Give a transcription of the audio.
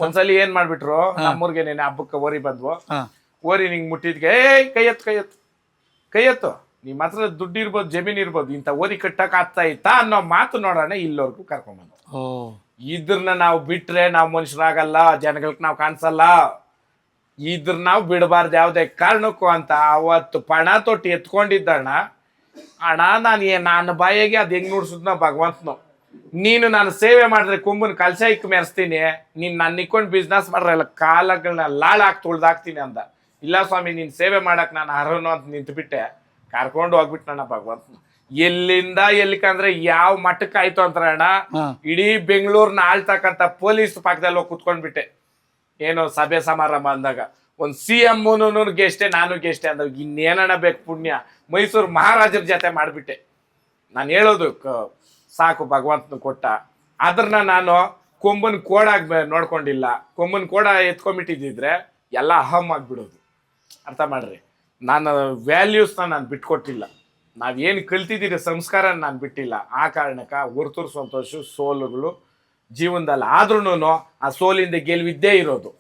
ಒಂದ್ಸಲಿ ಏನ್ ಮಾಡ್ಬಿಟ್ರು ನಮ್ಮೂರ್ಗೆ ನೆನೆ ಹಬ್ಬಕ್ಕೆ ಓರಿ ಬಂದ್ವು ಓರಿ ನಿಂಗ್ ಮುಟ್ಟಿದ್ಗೆ ಕೈ ಎತ್ತು ನಿಮ್ ಹತ್ರ ದುಡ್ಡು ಇರ್ಬೋದು ಜಮೀನ್ ಇರ್ಬೋದು ಇಂಥ ಓರಿ ಕಟ್ಟಕ್ ಆಗ್ತಾ ಇತ್ತಾ ಅನ್ನೋ ಮಾತು ನೋಡೋಣ ಇಲ್ಲವರೆಗೂ ಕರ್ಕೊಂಡ್ಬಂದು ಇದ್ರನ್ನ ನಾವು ಬಿಟ್ರೆ ನಾವು ಮನುಷ್ಯರಾಗಲ್ಲ ಜನಗಳಿಗೆ ನಾವು ಕಾಣಿಸಲ್ಲ ಇದ್ರ ನಾವು ಬಿಡಬಾರ್ದು ಯಾವ್ದೇ ಕಾರಣಕ್ಕೂ ಅಂತ ಅವತ್ತು ಪಣ ತೊಟ್ಟು ಎತ್ಕೊಂಡಿದ್ದಣ್ಣ ಅಣ್ಣ ನಾನು ಬಾಯಿಗೆ ಅದು ಹೆಂಗ್ ನುಡ್ಸುದ್ನ ಭಗವಂತನು ನೀನು ನಾನು ಸೇವೆ ಮಾಡಿದ್ರೆ ಕುಂಬನ್ ಕಲ್ಸ ಇಕ್ ಮೆರೆಸ್ತೀನಿ ನೀನ್ ನಾನು ನಿಕ್ಕೊಂಡು ಬಿಸ್ನೆಸ್ ಮಾಡ್ರೆ ಎಲ್ಲ ಕಾಲಗಳನ್ನ ಲಾಳಾಕಿ ತುಳ್ದಾಕ್ತೀನಿ ಅಂದ ಇಲ್ಲ ಸ್ವಾಮಿ ನೀನ್ ಸೇವೆ ಮಾಡಕ್ ನಾನು ಅರ್ಹನು ಅಂತ ನಿಂತುಬಿಟ್ಟೆ ಕರ್ಕೊಂಡು ಹೋಗ್ಬಿಟ್ಟು ನನ್ನ ಭಗವಂತನು ಎಲ್ಲಿಂದ ಎಲ್ಲಿಕಂದ್ರೆ ಯಾವ ಮಟ್ಟಕ್ಕೆ ಆಯ್ತು ಅಂತಾರ ಅಣ್ಣ ಇಡೀ ಬೆಂಗಳೂರ್ನ ಆಳ್ತಕ್ಕಂಥ ಪೊಲೀಸ್ ಪಕ್ಕದಲ್ಲಿ ಹೋಗಿ ಕುತ್ಕೊಂಡ್ಬಿಟ್ಟೆ ಏನೋ ಸಭೆ ಸಮಾರಂಭ ಅಂದಾಗ ಒಂದ್ CM ಗೆಷ್ಟೆ ನಾನು ಗೆಷ್ಟೆ ಅಂದಾಗ ಇನ್ನೇನಣ್ಣ ಬೇಕು ಪುಣ್ಯ ಮೈಸೂರು ಮಹಾರಾಜರ ಜೊತೆ ಮಾಡ್ಬಿಟ್ಟೆ ನಾನು ಹೇಳೋದು ಸಾಕು ಭಗವಂತನ ಕೊಟ್ಟ ಅದ್ರನ್ನ ನಾನು ಕೊಂಬನ್ ಕೋಡಾಗಿ ನೋಡ್ಕೊಂಡಿಲ್ಲ ಕೊಂಬನ್ ಕೋಡ ಎತ್ಕೊಂಡ್ಬಿಟ್ಟಿದ್ರೆ ಎಲ್ಲ ಅಹಮ್ ಆಗ್ಬಿಡೋದು ಅರ್ಥ ಮಾಡ್ರಿ ನಾನು ವ್ಯಾಲ್ಯೂಸ್ನ ನಾನು ಬಿಟ್ಕೊಟ್ಟಿಲ್ಲ ನಾವೇನು ಕಲ್ತಿದ್ದೀರಿ ಸಂಸ್ಕಾರ ನಾನು ಬಿಟ್ಟಿಲ್ಲ ಆ ಕಾರಣಕ್ಕೆ ಹೊರತುರು ಸಂತೋಷ ಸೋಲುಗಳು ಜೀವನದಲ್ಲಿ ಆದ್ರೂ ಆ ಸೋಲಿಂದ ಗೆಲುವಿದ್ದೇ ಇರೋದು